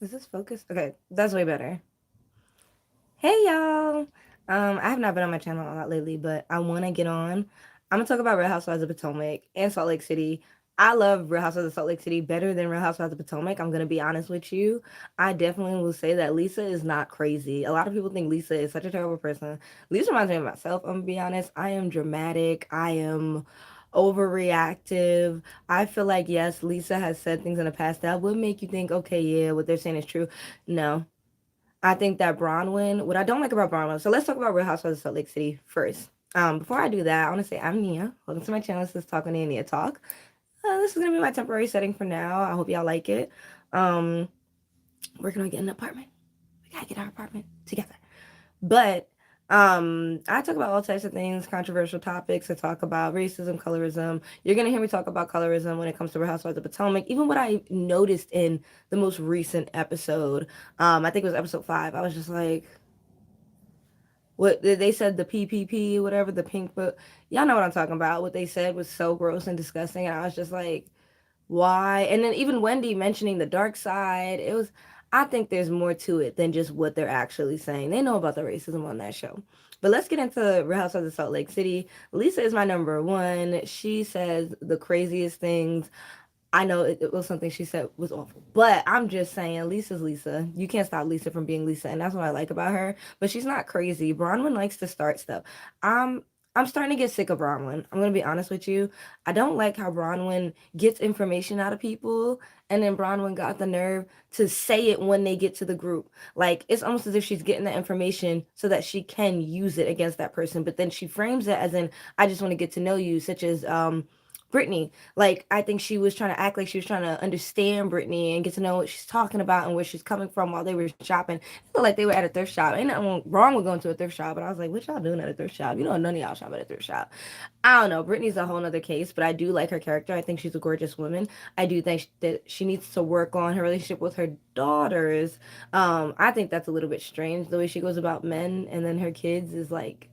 Is this focused? Okay, that's way better. Hey y'all. I have not been on my channel a lot lately, but I want to get on. I'm gonna talk about Real Housewives of Potomac and Salt Lake City. I love Real Housewives of Salt Lake City better than Real Housewives of Potomac. I'm gonna be honest with you. I definitely will say that Lisa is not crazy. A lot of people think Lisa is such a terrible person. Lisa reminds me of myself. I'm gonna be honest. I am dramatic. I am overreactive. I feel like yes, Lisa has said things in the past that would make you think, okay, yeah, what they're saying is true. No, I think that Bronwyn, what I don't like about Bronwyn, so let's talk about Real Housewives of Salt Lake City first. Before I do that, I want to say I'm Nia. Welcome to my channel. This is Talking NiaTalk. This is going to be my temporary setting for now. I hope y'all like it. Um, Working on getting an apartment. We got to get our apartment together. But I talk about all types of things, controversial topics. I talk about racism, colorism. You're gonna hear me talk about colorism when it comes to Real Housewives of Potomac. Even what I noticed in the most recent episode, I think it was episode 5. I was just like, what they said, the PPP, whatever, the pink book. Y'all know what I'm talking about. What they said was so gross and disgusting, and I was just like, why? And then even Wendy mentioning the dark side, it was. I think there's more to it than just what they're actually saying. They know about the racism on that show. But let's get into Real Housewives of Salt Lake City. Lisa is my number one. She says the craziest things. I know it was something she said was awful, but I'm just saying, Lisa's Lisa. You can't stop Lisa from being Lisa, and that's what I like about her. But she's not crazy. Bronwyn likes to start stuff. I'm I'm starting to get sick of Bronwyn. I'm gonna be honest with you. I don't like how Bronwyn gets information out of people, and then Bronwyn got the nerve to say it when they get to the group. Like it's almost as if she's getting that information so that she can use it against that person. But then she frames it as in, "I just want to get to know you," such as Brittany. Like I think she was trying to act like she was trying to understand Brittany and get to know what she's talking about and where she's coming from while they were shopping. It looked like they were at a thrift shop. Ain't nothing wrong with going to a thrift shop, but I was like, what y'all doing at a thrift shop? You know, none of y'all shop at a thrift shop. I don't know. Brittany's a whole nother case, but I do like her character. I think she's a gorgeous woman. I do think that she needs to work on her relationship with her daughters. I think that's a little bit strange the way she goes about men and then her kids is like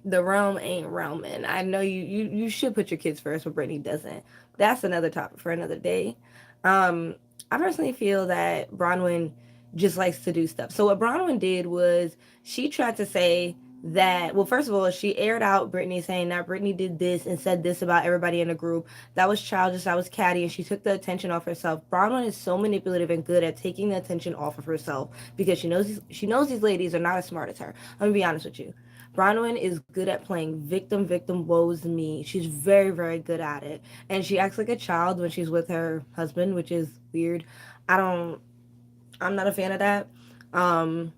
the realm ain't roaming. I know you should put your kids first, but Brittany doesn't. That's another topic for another day. I personally feel that Bronwyn just likes to do stuff. So what Bronwyn did was she tried to say that, well, first of all, she aired out Brittany saying that Brittany did this and said this about everybody in the group. That was childish, that was catty, and she took the attention off herself. Bronwyn is so manipulative and good at taking the attention off of herself because she knows these ladies are not as smart as her. I'm gonna be honest with you. Bronwyn is good at playing victim, victim, woes me. She's very, very good at it. And she acts like a child when she's with her husband, which is weird. I don't, I'm not a fan of that. Um,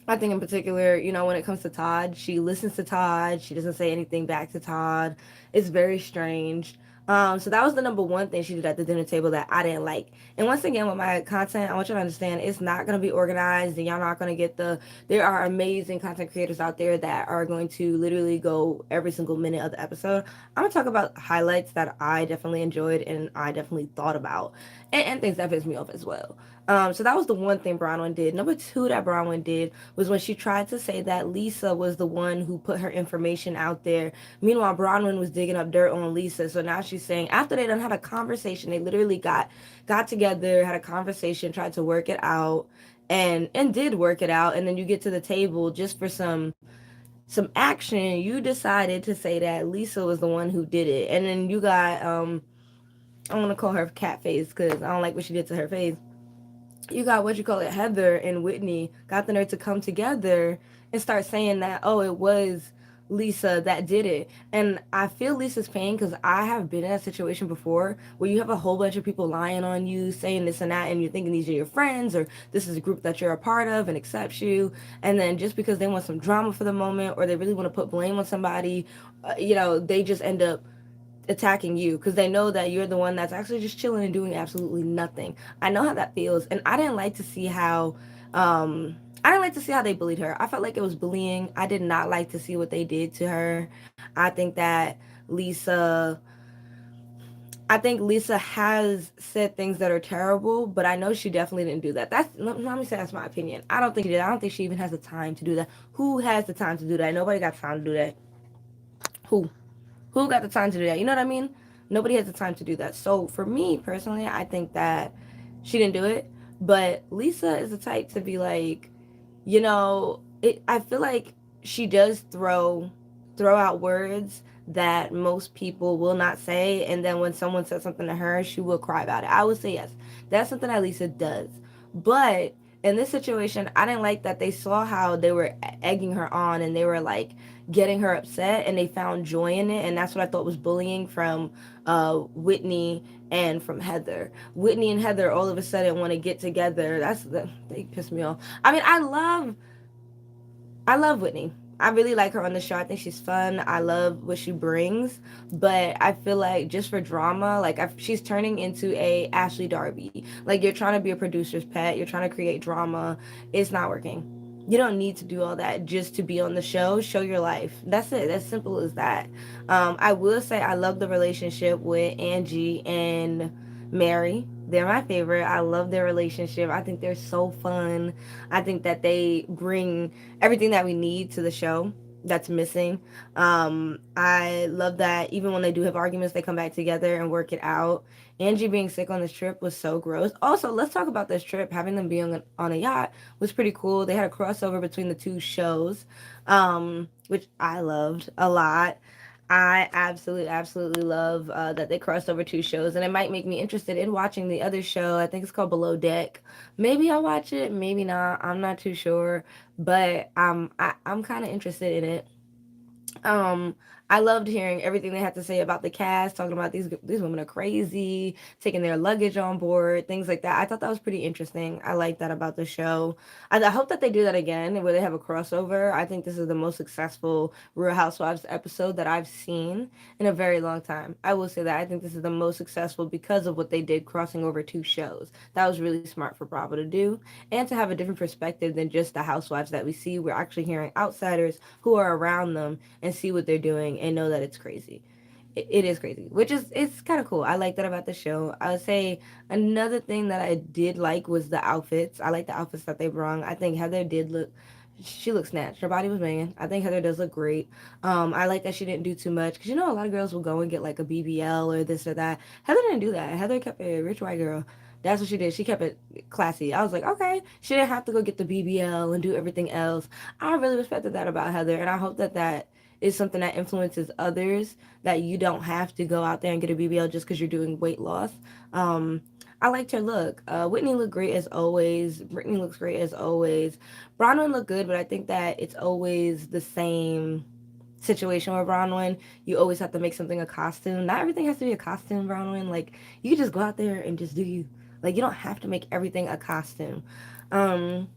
I think in particular, when it comes to Todd, she listens to Todd. She doesn't say anything back to Todd. It's very strange. So that was the number one thing she did at the dinner table that I didn't like. And once again, with my content, I want you to understand it's not going to be organized and y'all not going to get there are amazing content creators out there that are going to literally go every single minute of the episode. I'm going to talk about highlights that I definitely enjoyed and I definitely thought about and things that pissed me off as well. So that was the one thing Bronwyn did. Number two that Bronwyn did was when she tried to say that Lisa was the one who put her information out there. Meanwhile, Bronwyn was digging up dirt on Lisa. So now she's saying after they done had a conversation, they literally got together, had a conversation, tried to work it out, and did work it out. And then you get to the table just for some action. You decided to say that Lisa was the one who did it, and then you got I want to call her cat face because I don't like what she did to her face. You got what you call it, Heather and Whitney got the nerve to come together and start saying that, oh, it was Lisa that did it. And I feel Lisa's pain because I have been in that situation before where you have a whole bunch of people lying on you, saying this and that, and you're thinking these are your friends or this is a group that you're a part of and accepts you. And then just because they want some drama for the moment or they really want to put blame on somebody, they just end up attacking you because they know that you're the one that's actually just chilling and doing absolutely nothing. I know how that feels, and I didn't like to see how they bullied her. I felt like it was bullying. I did not like to see what they did to her. I think that Lisa I think Lisa has said things that are terrible, but I know she definitely didn't do that. Let me say that's my opinion. I don't think she did. I don't think she even has the time to do that. Who has the time to do that? Nobody got time to do that. Who? Who got the time to do that? You know what I mean? Nobody has the time to do that. So for me personally, I think that she didn't do it. But Lisa is the type to be like, you know, I feel like she does throw out words that most people will not say, and then when someone says something to her, she will cry about it. I would say yes, that's something that Lisa does. But in this situation, I didn't like that they saw how they were egging her on, and they were like getting her upset, and they found joy in it, and that's what I thought was bullying from Whitney and from Heather. Whitney and Heather all of a sudden want to get together. They piss me off. I mean, I love Whitney. I really like her on the show. I think she's fun. I love what she brings, but I feel like just for drama, like she's turning into a Ashley Darby. Like you're trying to be a producer's pet. You're trying to create drama. It's not working. You don't need to do all that just to be on the show. Show your life. That's it. As simple as that. I will say I love the relationship with Angie and Mary. They're my favorite. I love their relationship. I think they're so fun. I think that they bring everything that we need to the show that's missing. I love that even when they do have arguments, they come back together and work it out. Angie being sick on this trip was so gross. Also, let's talk about this trip. Having them be on a yacht was pretty cool. They had a crossover between the two shows, which I loved a lot. I absolutely love that they crossed over two shows, and it might make me interested in watching the other show. I think it's called Below Deck. Maybe I'll watch it, maybe not. I'm not too sure, but I'm kind of interested in it. Um, I loved hearing everything they had to say about the cast, talking about these women are crazy, taking their luggage on board, things like that. I thought that was pretty interesting. I like that about the show. I hope that they do that again, where they have a crossover. I think this is the most successful Real Housewives episode that I've seen in a very long time. I will say that I think this is the most successful because of what they did crossing over two shows. That was really smart for Bravo to do, and to have a different perspective than just the housewives that we see. We're actually hearing outsiders who are around them and see what they're doing and know that it's crazy. It is crazy, which is it's kind of cool. I like that about the show. I would say another thing that I did like was the outfits. I like the outfits that they brought. I think Heather did look. She looked snatched. Her body was banging. I think Heather does look great. I like that she didn't do too much because you know a lot of girls will go and get like a BBL or this or that. Heather didn't do that. Heather kept a rich white girl. That's what she did. She kept it classy. I was like, okay, she didn't have to go get the BBL and do everything else. I really respected that about Heather, and I hope that that is something that influences others, that you don't have to go out there and get a BBL just because you're doing weight loss. Um, I liked her look. Whitney looked great as always. Brittany looks great as always. Bronwyn looked good, but I think that it's always the same situation with Bronwyn. You always have to make something a costume. Not everything has to be a costume, Bronwyn. Like, you can just go out there and just do you. Like, you don't have to make everything a costume. Um,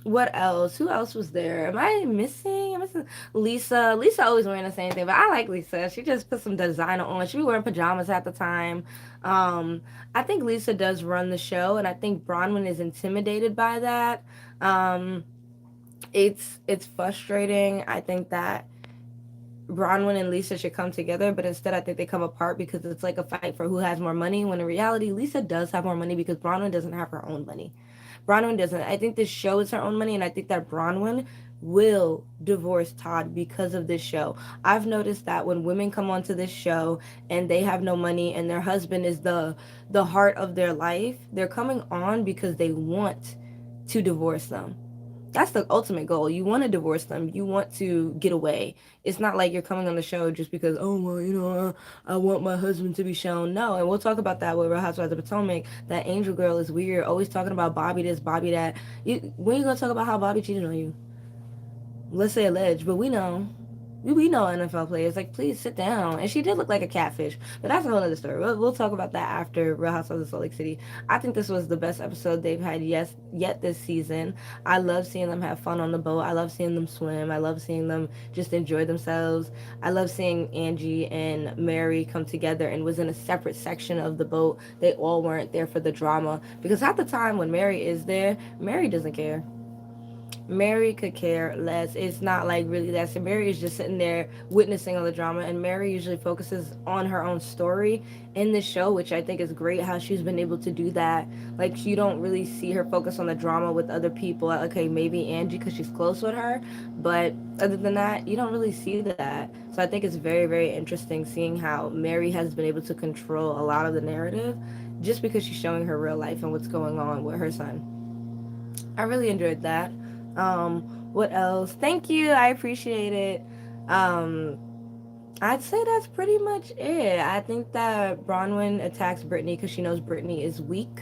what else? Who else was there? Am I missing? I'm missing Lisa. Lisa always wearing the same thing, but I like Lisa. She just put some designer on. She be wearing pajamas at the time. Um, I think Lisa does run the show, and I think Bronwyn is intimidated by that. Um, it's frustrating. I think that Bronwyn and Lisa should come together, but instead I think they come apart because it's like a fight for who has more money. When in reality, Lisa does have more money because Bronwyn doesn't have her own money. Bronwyn doesn't. I think this show is her own money, and I think that Bronwyn will divorce Todd because of this show. I've noticed that when women come onto this show and they have no money and their husband is the heart of their life, they're coming on because they want to divorce them. That's the ultimate goal. You want to divorce them. You want to get away. It's not like you're coming on the show just because, oh, well, I want my husband to be shown. No, and we'll talk about that with Real Housewives of Potomac. That Angel girl is weird. Always talking about Bobby this, Bobby that. When you going to talk about how Bobby cheated on you? Let's say alleged, but we know. We know NFL players. Like, please sit down. And she did look like a catfish, but that's a whole other story. We'll talk about that after Real Housewives of Salt Lake City. I think this was the best episode they've had yet this season. I love seeing them have fun on the boat. I love seeing them swim. I love seeing them just enjoy themselves. I love seeing Angie and Mary come together and was in a separate section of the boat. They all weren't there for the drama because at the time when Mary is there, Mary doesn't care. Mary could care less. It's not like really that. So Mary is just sitting there witnessing all the drama, and Mary usually focuses on her own story in this show, which I think is great how she's been able to do that. Like, you don't really see her focus on the drama with other people. Okay, maybe Angie because she's close with her, but other than that, you don't really see that. So I think it's very, very interesting seeing how Mary has been able to control a lot of the narrative just because she's showing her real life and what's going on with her son. I really enjoyed that. What else? Thank you. I appreciate it. Um, I'd say that's pretty much it. I think that Bronwyn attacks Brittany because she knows Brittany is weak.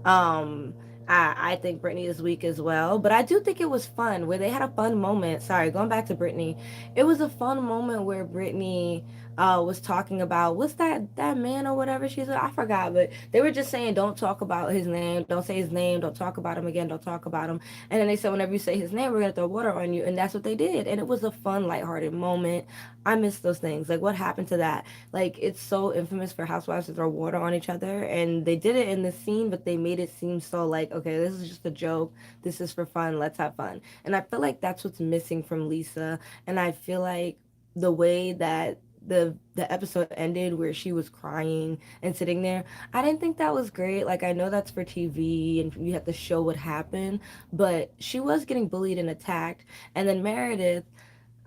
Um, I think Brittany is weak as well, but I do think it was fun where they had a fun moment. Sorry, going back to Brittany, it was a fun moment where Brittany was talking about what's that man or whatever she's with? I forgot, but they were just saying don't talk about his name, don't say his name, don't talk about him again, don't talk about him. And then they said whenever you say his name, we're gonna throw water on you, and that's what they did. And it was a fun, lighthearted moment. I miss those things. Like what happened to that? Like it's so infamous for housewives to throw water on each other, and they did it in the scene, but they made it seem so like okay, this is just a joke. This is for fun. Let's have fun. And I feel like that's what's missing from Lisa. And I feel like the way that the episode ended where she was crying and sitting there, I didn't think that was great. Like I know that's for TV and you have to show what happened, but she was getting bullied and attacked. And then Meredith,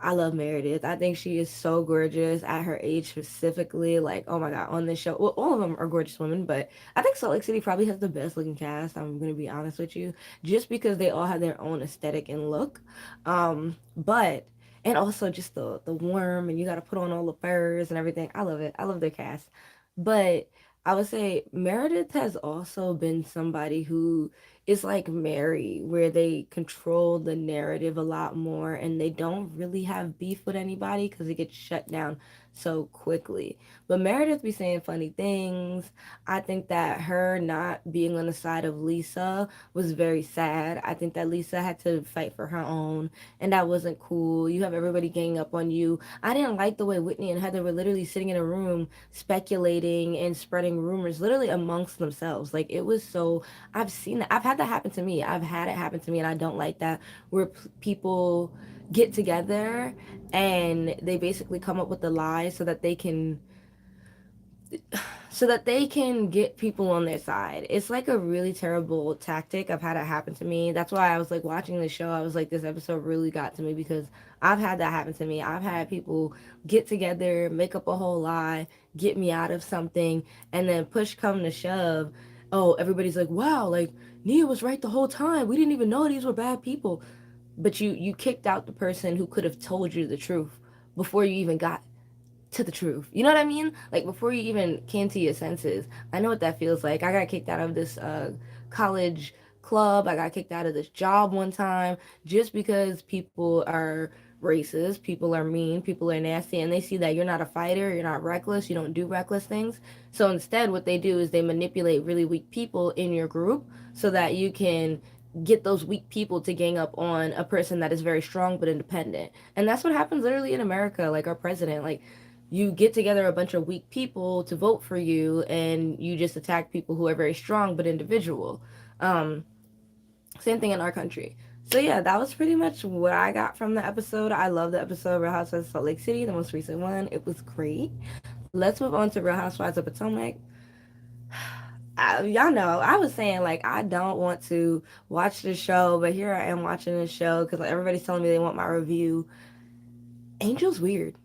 I love Meredith. I think she is so gorgeous at her age specifically. Like, oh my God, on this show. Well, all of them are gorgeous women, but I think Salt Lake City probably has the best looking cast. I'm going to be honest with you, just because they all have their own aesthetic and look. But and also just the warm and you got to put on all the furs and everything. I love it. I love their cast. But I would say Meredith has also been somebody who is like Mary, where they control the narrative a lot more and they don't really have beef with anybody because it gets shut down so quickly. But Meredith be saying funny things. I think that her not being on the side of Lisa was very sad. I think that Lisa had to fight for her own, and that wasn't cool. You have everybody ganging up on you. I didn't like the way Whitney and Heather were literally sitting in a room speculating and spreading rumors literally amongst themselves. Like it was so I've seen that. I've had that happen to me. I've had it happen to me, and I don't like that. Where people get together and they basically come up with the lies so that they can get people on their side. It's like a really terrible tactic. I've had it happen to me. That's why I was like watching the show. I was like, this episode really got to me because I've had that happen to me. I've had people get together, make up a whole lie, get me out of something, and then push come to shove. Oh, everybody's like, wow, like Nia was right the whole time. We didn't even know these were bad people. But you kicked out the person who could have told you the truth before you even got to the truth. You know what I mean? Like before you even came to your senses. I know what that feels like. I got kicked out of this college club. I got kicked out of this job one time just because people are racist, people are mean, people are nasty, and they see that you're not a fighter, you're not reckless, you don't do reckless things. So instead, what they do is they manipulate really weak people in your group so that you can get those weak people to gang up on a person that is very strong but independent. And that's what happens literally in America, like our president. Like you get together a bunch of weak people to vote for you and you just attack people who are very strong but individual. Um, Same thing in our country. So yeah, that was pretty much what I got from the episode. I love the episode Real Housewives of Salt Lake City, the most recent one. It was great. Let's move on to Real Housewives of Potomac. Y'all know I was saying like I don't want to watch the show, but here I am watching the show because like, everybody's telling me they want my review. Angel's weird.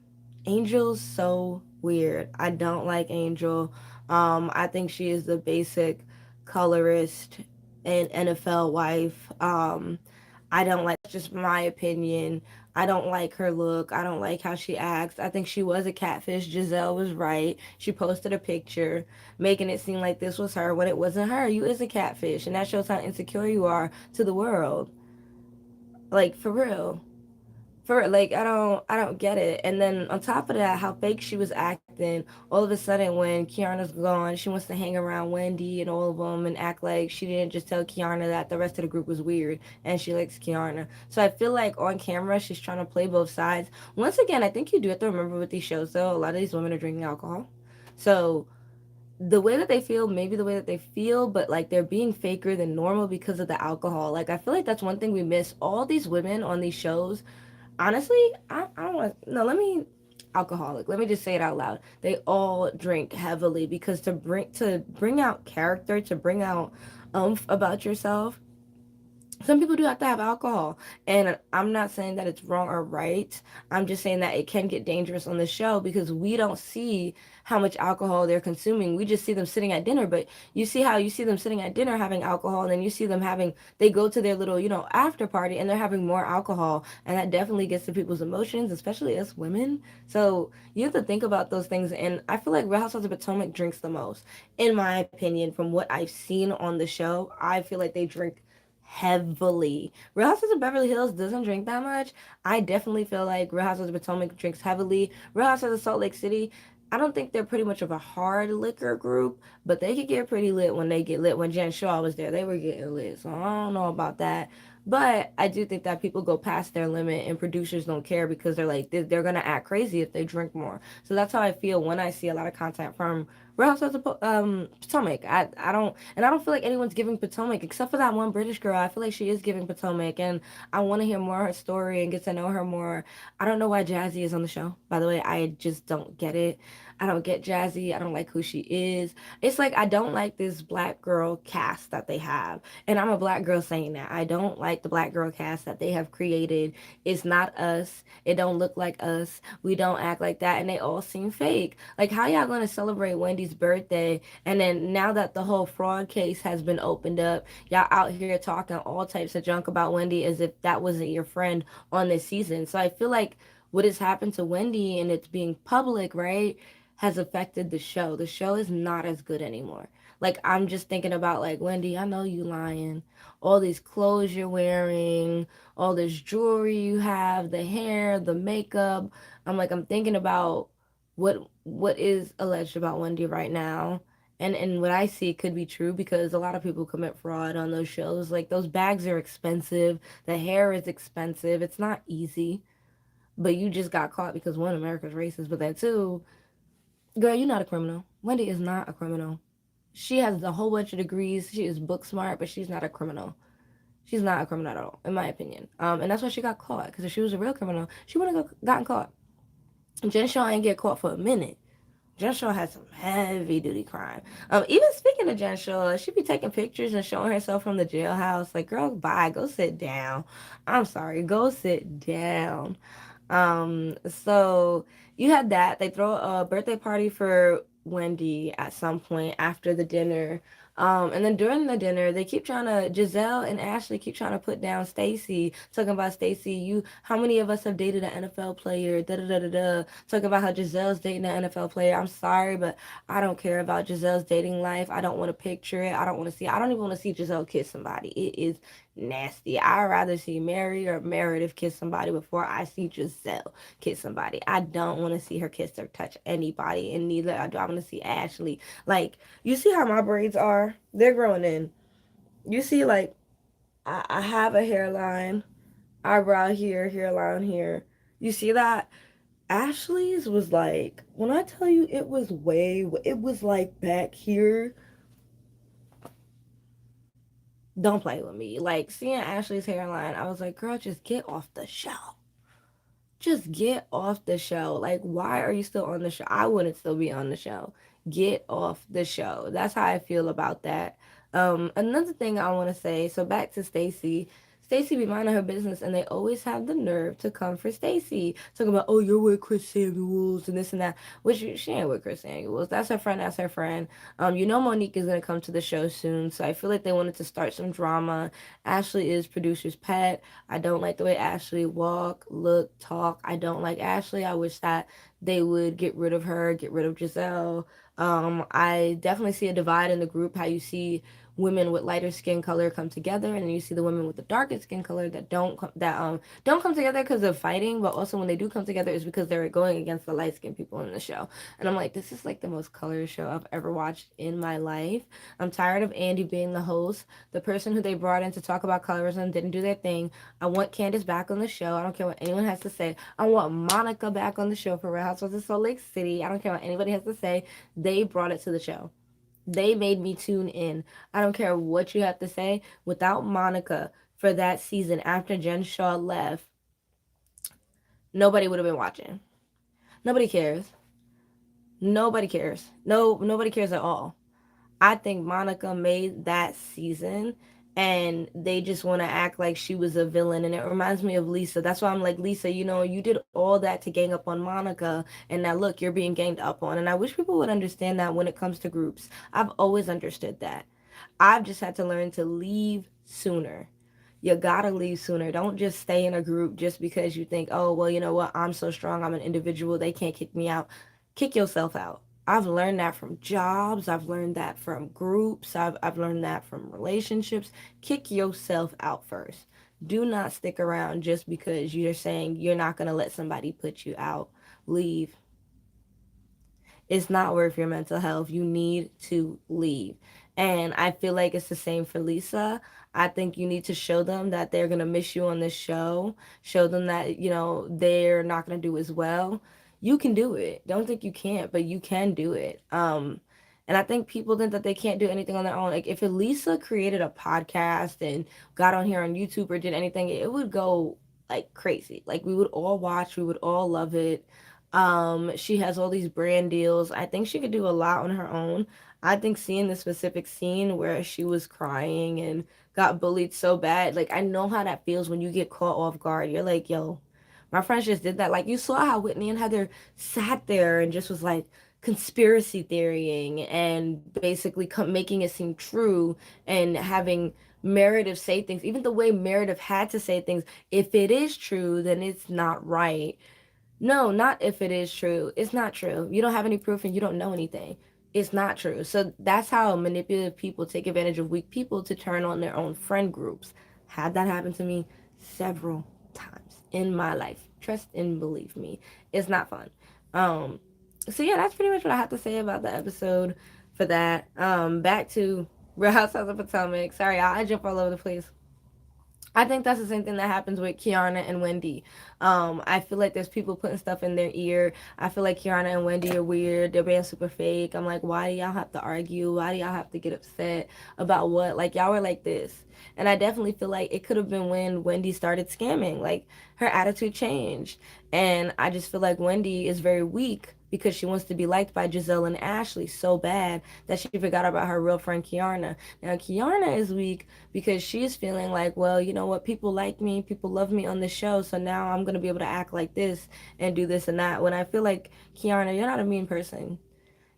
Angel's so weird. I don't like Angel. I think she is the basic colorist and NFL wife. I don't like, just my opinion. I don't like her look. I don't like how she acts. I think she was a catfish. Giselle was right. She posted a picture making it seem like this was her when it wasn't her. You is a catfish, and that shows how insecure you are to the world. Like for real. For like I don't get it. And then on top of that, how fake she was acting. All of a sudden, when Kiana's gone, she wants to hang around Wendy and all of them and act like she didn't just tell Kiana that the rest of the group was weird and she likes Kiana. So I feel like on camera she's trying to play both sides. Once again, I think you do have to remember with these shows though, a lot of these women are drinking alcohol. So the way that they feel, maybe the way that they feel, but like they're being faker than normal because of the alcohol. Like I feel like that's one thing we miss. All these women on these shows, honestly, I don't want no, let me alcoholic. Let me just say it out loud. They all drink heavily because to bring out character, to bring out about yourself, some people do have to have alcohol, and I'm not saying that it's wrong or right. I'm just saying that it can get dangerous on the show because we don't see how much alcohol they're consuming. We just see them sitting at dinner, but you see how you see them sitting at dinner having alcohol, and then you see them having, they go to their little, after party, and they're having more alcohol, and that definitely gets to people's emotions, especially us women. So you have to think about those things, and I feel like Real Housewives of Potomac drinks the most, in my opinion. From what I've seen on the show, I feel like they drink heavily. Real Housewives of Beverly Hills doesn't drink that much. I definitely feel like Real Housewives of Potomac drinks heavily. Real Housewives of Salt Lake City, I don't think they're pretty much of a hard liquor group, but they could get pretty lit when they get lit. When Jen Shaw was there, they were getting lit. So I don't know about that. But I do think that people go past their limit and producers don't care because they're like, they're going to act crazy if they drink more. So that's how I feel when I see a lot of content from Real Housewives of Potomac. I don't feel like anyone's giving Potomac except for that one British girl. I feel like she is giving Potomac, and I want to hear more of her story and get to know her more. I don't know why Jazzy is on the show. By the way, I just don't get it. I don't get Jazzy. I don't like who she is. It's like I don't like this black girl cast that they have, and I'm a black girl saying that. I don't like the black girl cast that they have created. It's not us. It don't look like us. We don't act like that, and they all seem fake. Like, how y'all gonna celebrate Wendy's birthday, and then now that the whole fraud case has been opened up, y'all out here talking all types of junk about Wendy as if that wasn't your friend on this season. So I feel like what has happened to Wendy and it's being public, right, has affected the show. The show is not as good anymore. Like, I'm just thinking about, like, Wendy, I know you lying. All these clothes you're wearing, all this jewelry you have, the hair, the makeup. I'm thinking about what is alleged about Wendy right now. And what I see could be true because a lot of people commit fraud on those shows. Like, those bags are expensive, the hair is expensive. It's not easy. But you just got caught because one, America's racist, but then two, girl, you're not a criminal. Wendy is not a criminal. She has a whole bunch of degrees. She is book smart, but she's not a criminal. She's not a criminal at all, in my opinion. And that's why she got caught. Because if she was a real criminal, she wouldn't have gotten caught. Jen Shaw ain't get caught for a minute. Jen Shaw had some heavy duty crime. Even speaking of Jen Shaw, she be taking pictures and showing herself from the jailhouse. Like, girl, bye, go sit down. I'm sorry, go sit down. So you had that. They throw a birthday party for Wendy at some point after the dinner. And then during the dinner, they keep trying to, Giselle and Ashley keep trying to put down Stacey, talking about Stacey, how many of us have dated an NFL player, da da da da da, talking about how Giselle's dating an NFL player. I'm sorry, but I don't care about Giselle's dating life. I don't want to picture it. I don't even want to see Giselle kiss somebody. It is nasty. I'd rather see Mary or Meredith kiss somebody before I see Giselle kiss somebody. I don't want to see her kiss or touch anybody, and neither do I want to see Ashley. Like, you see how my braids are? They're growing in. You see, like, I have a hairline, eyebrow here, hairline here. You see that? Ashley's was like, when I tell you it was like back here. Don't play with me. Like, seeing Ashley's hairline, I was like, girl, just get off the show. Just get off the show. Like, why are you still on the show? I wouldn't still be on the show. Get off the show. That's how I feel about that. Another thing I want to say, so back to Stacey. Stacey be minding her business, and they always have the nerve to come for Stacey, talking about, oh, you're with Chris Samuels and this and that. Which she ain't with Chris Samuels. That's her friend. That's her friend. You know Monique is gonna come to the show soon, so I feel like they wanted to start some drama. Ashley is producer's pet. I don't like the way Ashley walk, look, talk. I don't like Ashley. I wish that they would get rid of her, get rid of Giselle. I definitely see a divide in the group. How you see women with lighter skin color come together, and you see the women with the darker skin color that don't come together because of fighting, but also when they do come together is because they're going against the light skinned people in the show. And I'm like, this is like the most colorful show I've ever watched in my life. I'm tired of Andy being the host. The person who they brought in to talk about colorism didn't do their thing. I want Candace back on the show. I don't care what anyone has to say. I want Monica back on the show for Real Housewives of Salt Lake City. I don't care what anybody has to say. They brought it to the show. They made me tune in. I don't care what you have to say. Without Monica for that season after Jen Shaw left, nobody would have been watching. Nobody cares. Nobody cares. Nobody cares at all. I think Monica made that season and they just want to act like she was a villain. And it reminds me of Lisa. That's why I'm like, Lisa, you did all that to gang up on Monica, and now look, you're being ganged up on. And I wish people would understand that when it comes to groups. I've always understood that. I've just had to learn to leave sooner. You gotta leave sooner. Don't just stay in a group just because you think, oh, well, you know what? I'm so strong. I'm an individual. They can't kick me out. Kick yourself out. I've learned that from jobs. I've learned that from groups. I've learned that from relationships. Kick yourself out first. Do not stick around just because you're saying you're not going to let somebody put you out. Leave. It's not worth your mental health. You need to leave. And I feel like it's the same for Lisa. I think you need to show them that they're going to miss you on this show. Show them that, they're not going to do as well. You can do it. Don't think you can't, but you can do it. And I think people think that they can't do anything on their own. Like if Lisa created a podcast and got on here on YouTube or did anything, it would go like crazy. Like we would all watch, we would all love it. She has all these brand deals. I think she could do a lot on her own. I think seeing the specific scene where she was crying and got bullied so bad, like I know how that feels when you get caught off guard. You're like, yo, my friends just did that. Like you saw how Whitney and Heather sat there and just was like conspiracy theorying and basically making it seem true and having Meredith say things, even the way Meredith had to say things. If it is true, then it's not right. No, not if it is true. It's not true. You don't have any proof and you don't know anything. It's not true. So that's how manipulative people take advantage of weak people to turn on their own friend groups. Had that happen to me several times in my life. Trust and believe me. It's not fun. Um, so yeah, that's pretty much what I have to say about the episode for that. Back to Real Housewives of Potomac. Sorry, I jump all over the place. I think that's the same thing that happens with Kiana and Wendy. I feel like there's people putting stuff in their ear. I feel like Kiana and Wendy are weird. They're being super fake. I'm like, why do y'all have to argue? Why do y'all have to get upset about what? Like, y'all were like this. And I definitely feel like it could have been when Wendy started scamming. Like, her attitude changed. And I just feel like Wendy is very weak because she wants to be liked by Giselle and Ashley so bad that she forgot about her real friend Kiana. Now, Kiana is weak because she's feeling like, well, you know what, people like me, people love me on the show, so now I'm going to be able to act like this and do this and that. When I feel like, Kiana, you're not a mean person.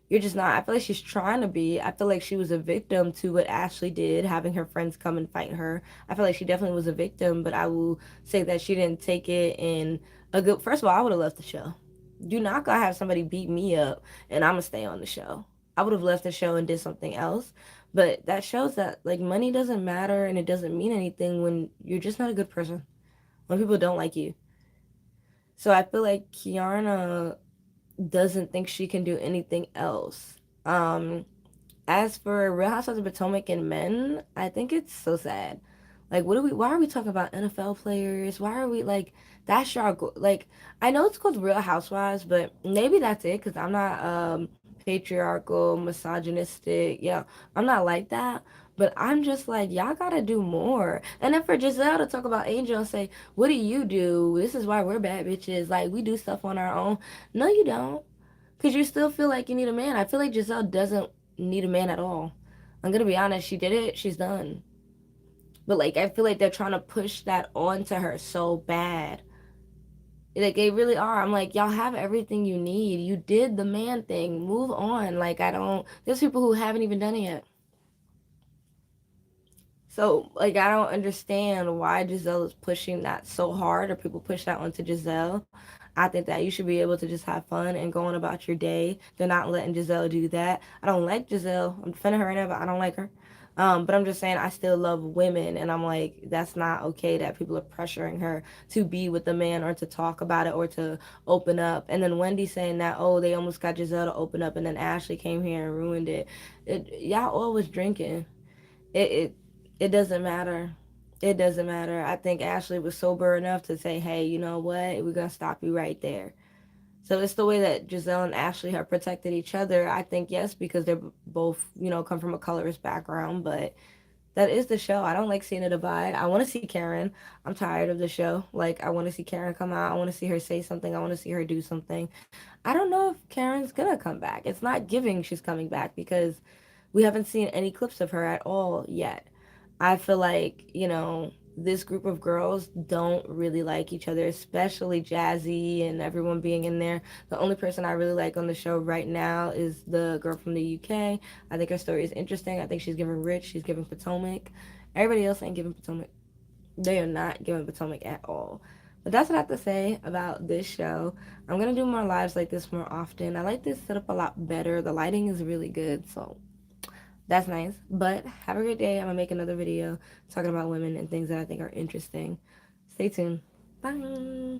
You're just not. I feel like she's trying to be. I feel like she was a victim to what Ashley did, having her friends come and fight her. I feel like she definitely was a victim, but I will say that she didn't take it in a good. First of all, I would have left the show. You're not gonna have somebody beat me up and I'm gonna stay on the show. I would have left the show and did something else. But that shows that like money doesn't matter and it doesn't mean anything when you're just not a good person. When people don't like you. So I feel like Kiana doesn't think she can do anything else. As for Real Housewives of Potomac and men, I think it's so sad. Like, why are we talking about NFL players? Why are we, like, that's your, like, I know it's called Real Housewives, but maybe that's it, because I'm not, patriarchal, misogynistic, yeah, I'm not like that. But I'm just like, y'all gotta do more. And then for Giselle to talk about Angel and say, what do you do? This is why we're bad bitches. Like, we do stuff on our own. No, you don't. Because you still feel like you need a man. I feel like Giselle doesn't need a man at all. I'm gonna be honest, she did it, she's done. But like I feel like they're trying to push that onto her so bad. Like they really are. I'm like, y'all have everything you need. You did the man thing. Move on. Like I don't there's people who haven't even done it yet. So like I don't understand why Giselle is pushing that so hard or people push that onto Giselle. I think that you should be able to just have fun and go on about your day. They're not letting Giselle do that. I don't like Giselle. I'm defending her right now, but I don't like her. But I'm just saying I still love women, and I'm like that's not okay that people are pressuring her to be with the man or to talk about it or to open up. And then Wendy saying that they almost got Giselle to open up, and then Ashley came here and ruined it. Y'all always drinking. It it doesn't matter. It doesn't matter. I think Ashley was sober enough to say, hey, you know what? We're going to stop you right there. So it's the way that Giselle and Ashley have protected each other. I think, yes, because they're both, come from a colorist background, but that is the show. I don't like seeing a divide. I want to see Karen. I'm tired of the show. Like, I want to see Karen come out. I want to see her say something. I want to see her do something. I don't know if Karen's going to come back. It's not giving she's coming back because we haven't seen any clips of her at all yet. I feel like, this group of girls don't really like each other, especially Jazzy and everyone being in there. The only person I really like on the show right now is the girl from the UK. I think her story is interesting. I think she's giving Rich, she's giving Potomac. Everybody else ain't giving Potomac. They are not giving Potomac at all. But that's what I have to say about this show. I'm gonna do more lives like this more often. I like this setup a lot better. The lighting is really good, so that's nice. But have a great day. I'm gonna make another video talking about women and things that I think are interesting. Stay tuned. Bye.